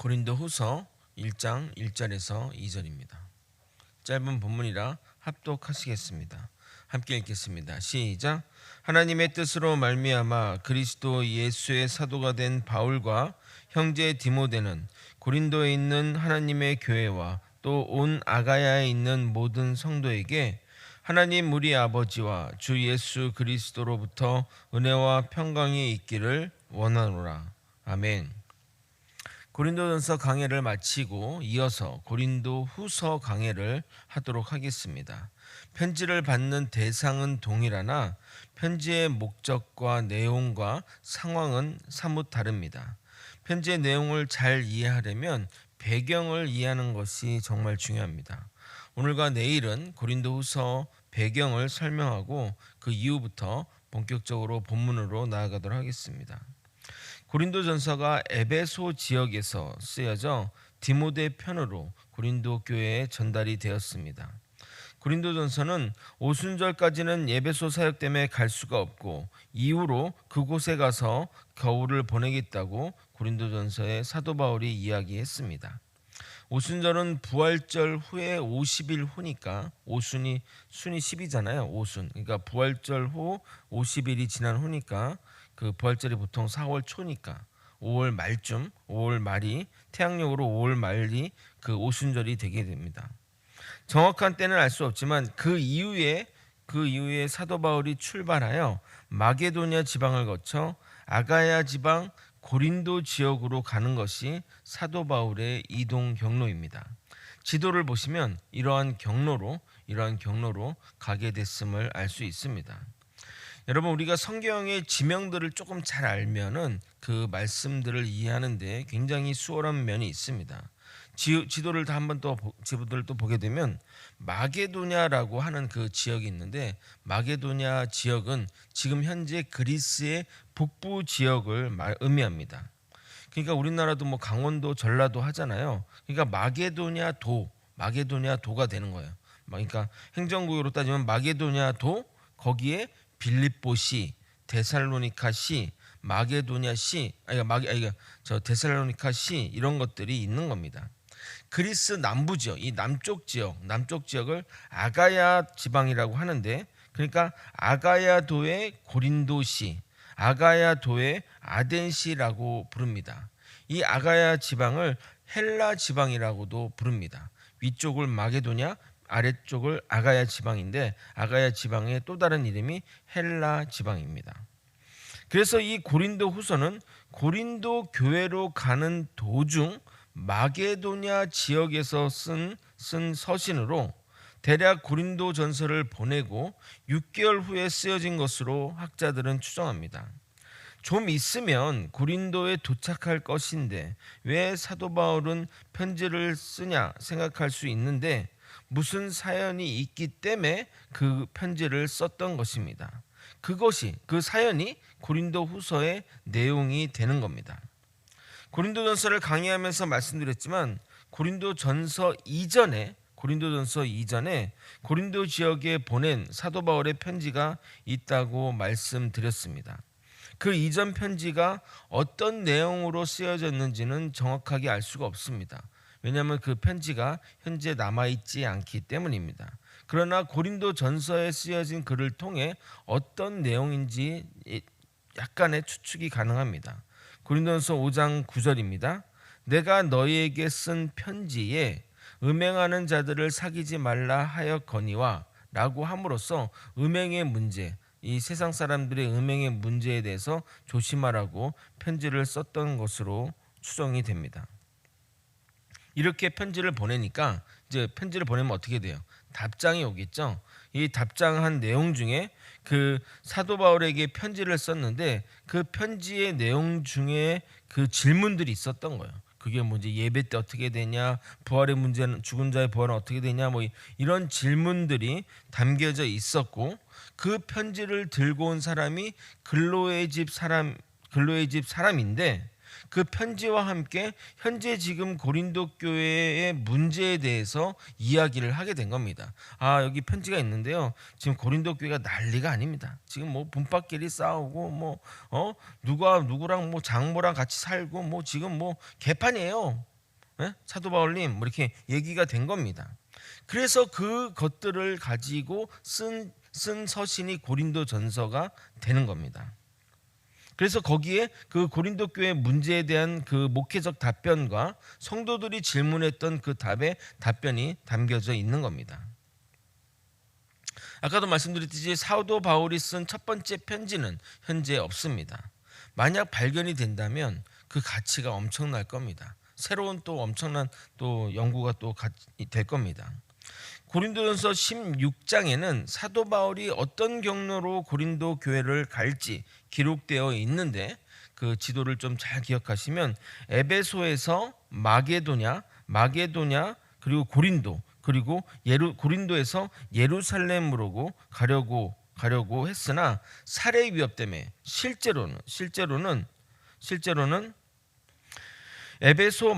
고린도후서 1장 1절에서 2절입니다. 짧은 본문이라 합독하시겠습니다. 함께 읽겠습니다. 시작. 하나님의 뜻으로 말미암아 그리스도 예수의 사도가 된 바울과 형제 디모데는 고린도에 있는 하나님의 교회와 또 온 아가야에 있는 모든 성도에게 하나님 우리 아버지와 주 예수 그리스도로부터 은혜와 평강이 있기를 원하노라. 아멘. 고린도전서 강해를 마치고 이어서 고린도후서 강해를 하도록 하겠습니다. 편지를 받는 대상은 동일하나 편지의 목적과 내용과 상황은 사뭇 다릅니다. 편지의 내용을 잘 이해하려면 배경을 이해하는 것이 정말 중요합니다. 오늘과 내일은 고린도후서 배경을 설명하고 그 이후부터 본격적으로 본문으로 나아가도록 하겠습니다. 고린도전서가 에베소 지역에서 쓰여져 디모데 편으로 고린도 교회에 전달이 되었습니다. 고린도전서는 오순절까지는 에베소 사역 때문에 갈 수가 없고 이후로 그곳에 가서 겨울을 보내겠다고 고린도전서의 사도 바울이 이야기했습니다. 오순절은 부활절 후에 50일 후니까 오순이 순이 10이잖아요. 오순. 그러니까 부활절 후 50일이 지난 후니까 그 부활절이 보통 4월 초니까 5월 말쯤, 5월 말이 태양력으로 5월 말이 그 오순절이 되게 됩니다. 정확한 때는 알 수 없지만 그 이후에 사도 바울이 출발하여 마게도냐 지방을 거쳐 아가야 지방 고린도 지역으로 가는 것이 사도 바울의 이동 경로입니다. 지도를 보시면 이러한 경로로 가게 됐음을 알 수 있습니다. 여러분, 우리가 성경의 지명들을 조금 잘 알면은 그 말씀들을 이해하는데 굉장히 수월한 면이 있습니다. 지도를 또 보게 되면 마게도냐라고 하는 그 지역이 있는데, 마게도냐 지역은 지금 현재 그리스의 북부 지역을 의미합니다. 그러니까 우리나라도 뭐 강원도, 전라도 하잖아요. 그러니까 마게도냐도가 되는 거예요. 그러니까 행정구역으로 따지면 마게도냐도, 거기에 빌립보시, 데살로니카시, 마게도냐시, 데살로니카시 이런 것들이 있는 겁니다. 그리스 남부 지역, 이 남쪽 지역을 아가야 지방이라고 하는데, 그러니까 아가야도의 고린도시, 아가야도의 아덴시라고 부릅니다. 이 아가야 지방을 헬라 지방이라고도 부릅니다. 위쪽을 마게도냐, 아래쪽을 아가야 지방인데, 아가야 지방의 또 다른 이름이 헬라 지방입니다. 그래서 이 고린도 후서는 고린도 교회로 가는 도중 마게도냐 지역에서 쓴 서신으로 대략 고린도 전서를 보내고 6개월 후에 쓰여진 것으로 학자들은 추정합니다. 좀 있으면 고린도에 도착할 것인데 왜 사도 바울은 편지를 쓰냐 생각할 수 있는데, 무슨 사연이 있기 때문에 그 편지를 썼던 것입니다. 그 사연이 고린도 후서의 내용이 되는 겁니다. 고린도전서를 강의하면서 말씀드렸지만 고린도전서 이전에 고린도 지역에 보낸 사도 바울의 편지가 있다고 말씀드렸습니다. 그 이전 편지가 어떤 내용으로 쓰여졌는지는 정확하게 알 수가 없습니다. 왜냐하면 그 편지가 현재 남아있지 않기 때문입니다. 그러나 고린도 전서에 쓰여진 글을 통해 어떤 내용인지 약간의 추측이 가능합니다. 고린도전서 5장 9절입니다. 내가 너희에게 쓴 편지에 음행하는 자들을 사귀지 말라 하였거니와 라고 함으로써 음행의 문제, 이 세상 사람들의 음행의 문제에 대해서 조심하라고 편지를 썼던 것으로 추정이 됩니다. 이렇게 편지를 보내니까 이제 편지를 보내면 어떻게 돼요? 답장이 오겠죠. 이 답장한 내용 중에 그 사도 바울에게 편지를 썼는데 그 편지의 내용 중에 그 질문들이 있었던 거예요. 그게 뭐지? 예배 때 어떻게 되냐? 부활의 문제는, 죽은 자의 부활은 어떻게 되냐? 뭐 이런 질문들이 담겨져 있었고, 그 편지를 들고 온 사람이 글로의 집 사람인데, 그 편지와 함께 현재 지금 고린도 교회의 문제에 대해서 이야기를 하게 된 겁니다. 여기 편지가 있는데요. 지금 고린도 교회가 난리가 아닙니다. 지금 뭐 분파끼리 싸우고 누가 누구랑 뭐 장모랑 같이 살고 지금 개판이에요. 사도 바울님 뭐 이렇게 얘기가 된 겁니다. 그래서 그 것들을 가지고 쓴 서신이 고린도전서가 되는 겁니다. 그래서 거기에 그 고린도 교회 문제에 대한 그 목회적 답변과 성도들이 질문했던 그 답의 답변이 담겨져 있는 겁니다. 아까도 말씀드렸듯이 사도 바울이 쓴 첫 번째 편지는 현재 없습니다. 만약 발견이 된다면 그 가치가 엄청날 겁니다. 새로운 또 엄청난 또 연구가 또 될 겁니다. 고린도전서 16장에는 사도 바울이 어떤 경로로 고린도 교회를 갈지 기록되어 있는데 그 지도를 좀 잘 기억하시면 에베소에서 마게도냐 그리고 고린도 그리고 고린도에서 예루살렘으로 가려고 했으나 살해 위협 때문에 실제로는 에베소,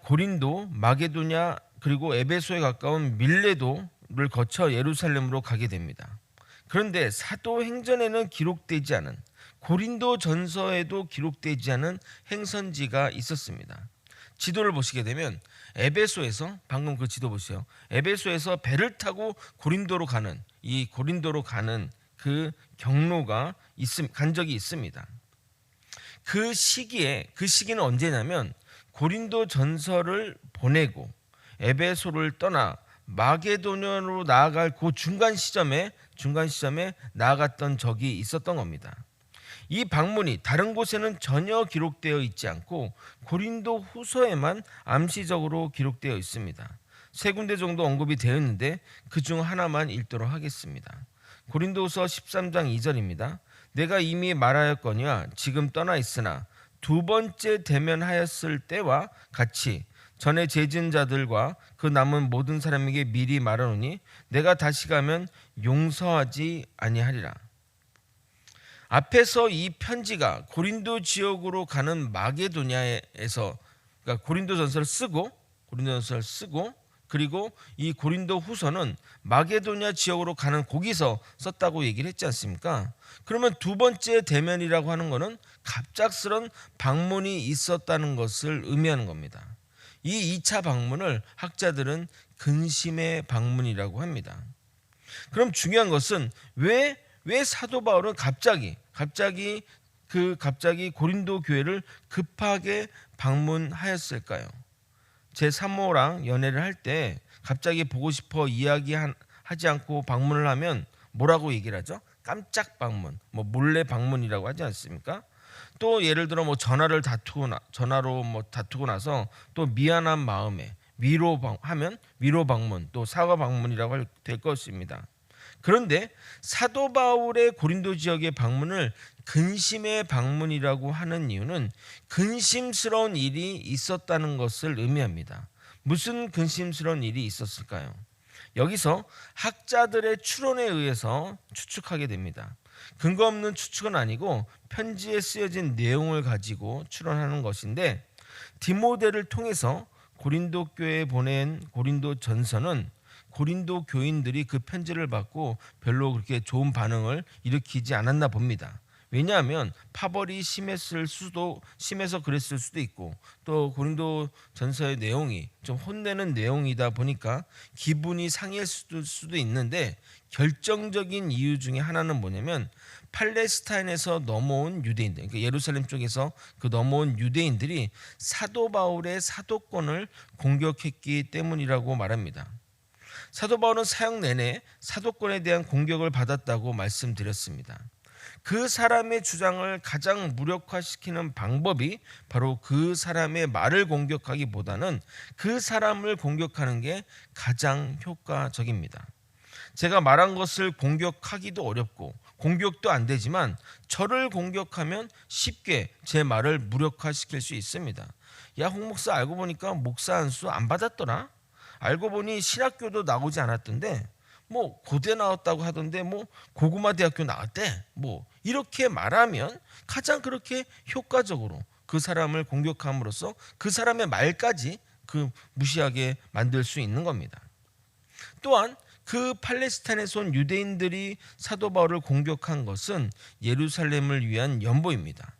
고린도, 마게도냐 그리고 에베소에 가까운 밀레도를 거쳐 예루살렘으로 가게 됩니다. 그런데 사도행전에는 기록되지 않은, 고린도 전서에도 기록되지 않은 행선지가 있었습니다. 지도를 보시게 되면 에베소에서, 방금 그 지도 보세요. 에베소에서 배를 타고 고린도로 가는 그 경로가 간 적이 있습니다. 그 시기는 언제냐면 고린도 전서를 보내고 에베소를 떠나 마게도냐로 나아갈 그 중간 시점에 나아갔던 적이 있었던 겁니다. 이 방문이 다른 곳에는 전혀 기록되어 있지 않고 고린도 후서에만 암시적으로 기록되어 있습니다. 3군데 정도 언급이 되어 있는데 그중 하나만 읽도록 하겠습니다. 고린도후서 13장 2절입니다. 내가 이미 말하였거니와 지금 떠나 있으나 두 번째 대면하였을 때와 같이 전에 죄진 자들과 그 남은 모든 사람에게 미리 말하노니 내가 다시 가면 용서하지 아니하리라. 앞에서 이 편지가 고린도 지역으로 가는 마게도냐에서, 그러니까 고린도전서를 쓰고 그리고 이 고린도 후서는 마게도냐 지역으로 가는 거기서 썼다고 얘기를 했지 않습니까? 그러면 두 번째 대면이라고 하는 것은 갑작스런 방문이 있었다는 것을 의미하는 겁니다. 이 2차 방문을 학자들은 근심의 방문이라고 합니다. 그럼 중요한 것은 왜 사도 바울은 갑자기 고린도 교회를 급하게 방문하였을까요? 제 3호랑 연애를 할 때 갑자기 보고 싶어 이야기하지 않고 방문을 하면 뭐라고 얘기를 하죠? 깜짝 방문, 몰래 방문이라고 하지 않습니까? 또 예를 들어 전화로 다투고 나서 또 미안한 마음에 위로 방문, 또 사과 방문이라고 될 것입니다. 그런데 사도 바울의 고린도 지역의 방문을 근심의 방문이라고 하는 이유는 근심스러운 일이 있었다는 것을 의미합니다. 무슨 근심스러운 일이 있었을까요? 여기서 학자들의 추론에 의해서 추측하게 됩니다. 근거 없는 추측은 아니고 편지에 쓰여진 내용을 가지고 추론하는 것인데, 디모데를 통해서 고린도 교회에 보낸 고린도 전서는 고린도 교인들이 그 편지를 받고 별로 그렇게 좋은 반응을 일으키지 않았나 봅니다. 왜냐하면 파벌이 심해서 그랬을 수도 있고, 또 고린도 전서의 내용이 좀 혼내는 내용이다 보니까 기분이 상했을 수도 있는데, 결정적인 이유 중에 하나는 뭐냐면 팔레스타인에서 넘어온 유대인들, 그러니까 예루살렘 쪽에서 그 넘어온 유대인들이 사도 바울의 사도권을 공격했기 때문이라고 말합니다. 사도 바울은 사역 내내 사도권에 대한 공격을 받았다고 말씀드렸습니다. 그 사람의 주장을 가장 무력화시키는 방법이 바로 그 사람의 말을 공격하기보다는 그 사람을 공격하는 게 가장 효과적입니다. 제가 말한 것을 공격하기도 어렵고 공격도 안 되지만 저를 공격하면 쉽게 제 말을 무력화시킬 수 있습니다. 야, 홍 목사 알고 보니까 목사 안수 안 받았더라? 알고 보니 신학교도 나오지 않았던데 고대 나왔다고 하던데 고구마 대학교 나왔대. 이렇게 말하면 가장 그렇게 효과적으로 그 사람을 공격함으로써 그 사람의 말까지 무시하게 만들 수 있는 겁니다. 또한 그 팔레스타인에서 온 유대인들이 사도 바울을 공격한 것은 예루살렘을 위한 연보입니다.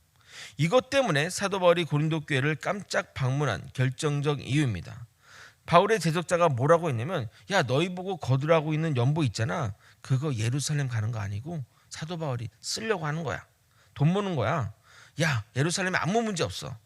이것 때문에 사도 바울이 고린도 교회를 깜짝 방문한 결정적 이유입니다. 바울의 제적자가 뭐라고 했냐면, 야, 너희 보고 거두라고 있는 연보 있잖아, 그거 예루살렘 가는 거 아니고 사도 바울이 쓰려고 하는 거야. 돈 모는 거야. 야, 예루살렘에 아무 문제 없어.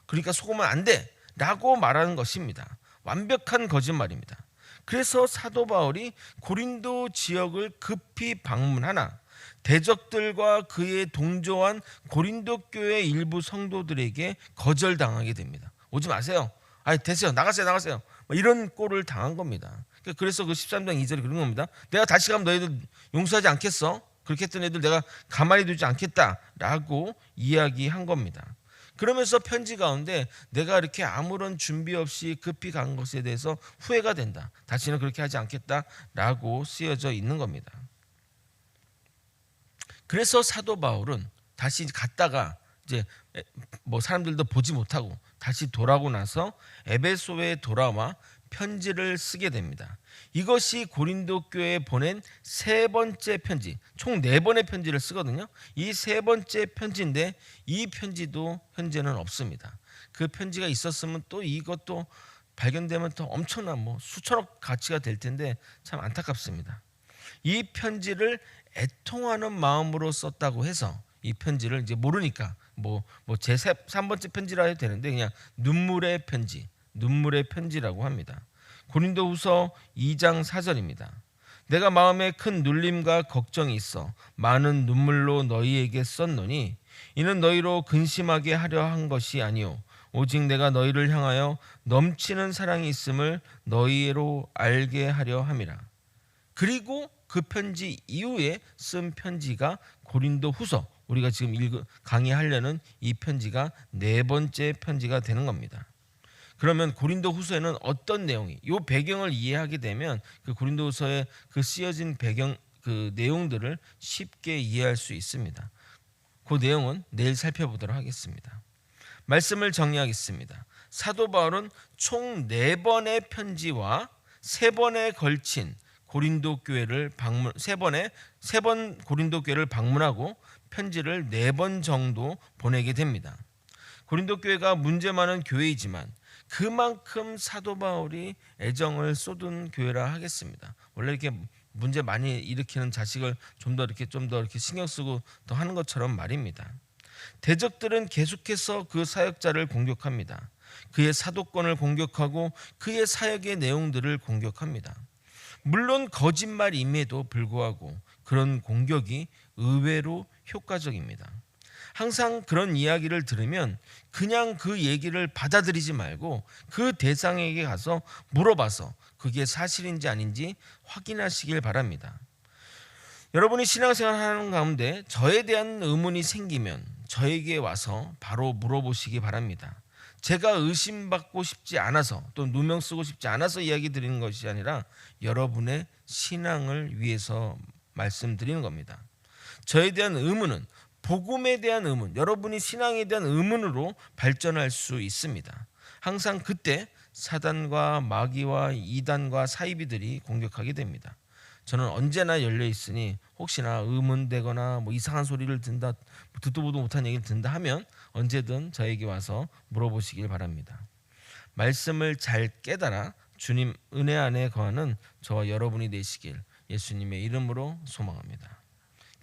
그러니까 속으면 안 돼 라고 말하는 것입니다. 완벽한 거짓말입니다. 그래서 사도 바울이 고린도 지역을 급히 방문하나 대적들과 그의 동조한 고린도 교회 일부 성도들에게 거절당하게 됩니다. 오지 마세요. 아니, 됐어요. 나가세요. 이런 꼴을 당한 겁니다. 그래서 그 13장 2절이 그런 겁니다. 내가 다시 가면 너희들 용서하지 않겠어? 그렇게 했던 애들 내가 가만히 두지 않겠다라고 이야기한 겁니다. 그러면서 편지 가운데 내가 이렇게 아무런 준비 없이 급히 간 것에 대해서 후회가 된다, 다시는 그렇게 하지 않겠다라고 쓰여져 있는 겁니다. 그래서 사도 바울은 다시 갔다가 이제 뭐 사람들도 보지 못하고 다시 돌아오고 나서 에베소에 돌아와 편지를 쓰게 됩니다. 이것이 고린도 교회에 보낸 세 번째 편지, 총 4번의 편지를 쓰거든요. 이 세 번째 편지인데 이 편지도 현재는 없습니다. 그 편지가 있었으면 또 이것도 발견되면 또 엄청난 수천억 가치가 될 텐데 참 안타깝습니다. 이 편지를 애통하는 마음으로 썼다고 해서 이 편지를 이제 모르니까 제 3번째 편지라 해도 되는데 그냥 눈물의 편지라고 합니다. 고린도후서 2장 4절입니다. 내가 마음에 큰 눌림과 걱정이 있어 많은 눈물로 너희에게 썼노니 이는 너희로 근심하게 하려 한 것이 아니요 오직 내가 너희를 향하여 넘치는 사랑이 있음을 너희로 알게 하려 함이라. 그리고 그 편지 이후에 쓴 편지가 고린도후서, 우리가 지금 강의하려는 이 편지가 4번째 편지가 되는 겁니다. 그러면 고린도후서에는 어떤 내용이, 이 배경을 이해하게 되면 그 고린도후서에 그 쓰여진 배경 그 내용들을 쉽게 이해할 수 있습니다. 그 내용은 내일 살펴보도록 하겠습니다. 말씀을 정리하겠습니다. 사도 바울은 총 4번의 편지와 3번에 걸친 고린도 교회를 세 번 고린도 교회를 방문하고 편지를 4번 정도 보내게 됩니다. 고린도 교회가 문제 많은 교회이지만 그만큼 사도 바울이 애정을 쏟은 교회라 하겠습니다. 원래 이렇게 문제 많이 일으키는 자식을 좀 더 이렇게 신경 쓰고 더 하는 것처럼 말입니다. 대적들은 계속해서 그 사역자를 공격합니다. 그의 사도권을 공격하고 그의 사역의 내용들을 공격합니다. 물론 거짓말임에도 불구하고 그런 공격이 의외로 효과적입니다. 항상 그런 이야기를 들으면 그냥 그 얘기를 받아들이지 말고 그 대상에게 가서 물어봐서 그게 사실인지 아닌지 확인하시길 바랍니다. 여러분이 신앙생활 하는 가운데 저에 대한 의문이 생기면 저에게 와서 바로 물어보시기 바랍니다. 제가 의심받고 싶지 않아서 또 누명 쓰고 싶지 않아서 이야기 드리는 것이 아니라 여러분의 신앙을 위해서 말씀드리는 겁니다. 저에 대한 의문은 복음에 대한 의문, 여러분이 신앙에 대한 의문으로 발전할 수 있습니다. 항상 그때 사단과 마귀와 이단과 사이비들이 공격하게 됩니다. 저는 언제나 열려 있으니 혹시나 의문되거나 이상한 소리를 듣다, 듣도 보도 못한 얘기를 듣는다 하면 언제든 저에게 와서 물어보시길 바랍니다. 말씀을 잘 깨달아 주님 은혜 안에 거하는 저와 여러분이 되시길 예수님의 이름으로 소망합니다.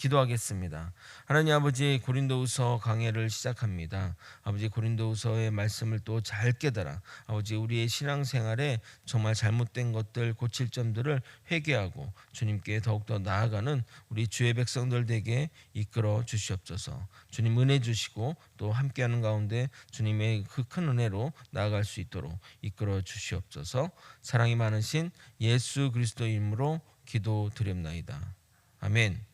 기도하겠습니다. 하나님 아버지, 고린도후서 강해를 시작합니다. 아버지, 고린도후서의 말씀을 또 잘 깨달아 아버지 우리의 신앙생활에 정말 잘못된 것들, 고칠 점들을 회개하고 주님께 더욱더 나아가는 우리 주의 백성들 되게 이끌어 주시옵소서. 주님 은혜 주시고 또 함께하는 가운데 주님의 그 큰 은혜로 나아갈 수 있도록 이끌어 주시옵소서. 사랑이 많으신 예수 그리스도의 이름으로 기도드립나이다. 아멘.